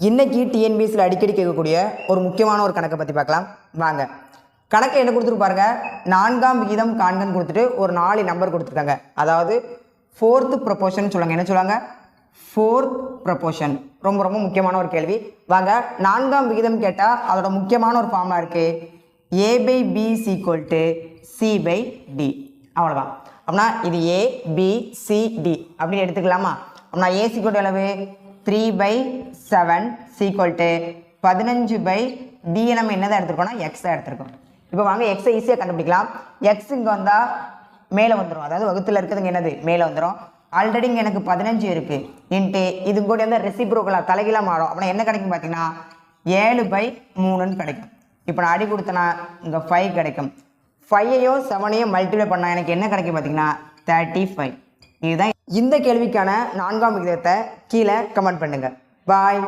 இன்னைக்கு டிஎன்பிஎஸ்சியில் அடிக்கடி கேட்கக்கூடிய ஒரு முக்கியமான ஒரு கணக்கை பற்றி பார்க்கலாம் வாங்க. கணக்கை என்ன கொடுத்துட்டு பாருங்க, 4ஆம் விகிதம் காண்கன்னு கொடுத்துட்டு ஒரு 4 நம்பர் கொடுத்துருக்காங்க. அதாவது 4th ப்ரொபோர்ஷன் சொல்லுவாங்க. என்ன சொல்லுவாங்க? 4th proportion. ரொம்ப ரொம்ப முக்கியமான ஒரு கேள்வி. வாங்க, 4ஆம் விகிதம் கேட்டால் அதோட முக்கியமான ஒரு ஃபார்மாக இருக்குது A/B = C/D. அவ்வளோதான். அப்படின்னா இது ABCD அப்படின்னு எடுத்துக்கலாமா? அப்படின்னா A = அளவு 3/7 = 15/D. நம்ம என்னதான் எடுத்துருக்கோம்னா X தான் எடுத்துருக்கோம். இப்போ வாங்க X ஈஸியாக கண்டுபிடிக்கலாம். X இங்கே வந்தால் மேலே வந்துடும். அதாவது வகுத்தில் இருக்கிறதுங்க என்னது மேலே வந்துடும். ஆல்ரெடி இங்கே எனக்கு 15 இருக்குது இன்ட்டு இது கூட வந்து ரெசிப்ரோக்கலாக தலைகீழாக மாறும். அப்படின்னா என்ன கிடைக்கும் பார்த்தீங்கன்னா 7/3 கிடைக்கும். இப்போ நான் அடி கொடுத்தனா இங்கே 5 கிடைக்கும். 5ஐயும் 7ஐயும் மல்டிப்ளை பண்ணால் எனக்கு என்ன கிடைக்கும் பார்த்தீங்கன்னா 35. இதுதான் இந்த கேள்விக்கான 4ஆம் விகிதத்தை கீழே கமெண்ட் பண்ணுங்கள். பாய்.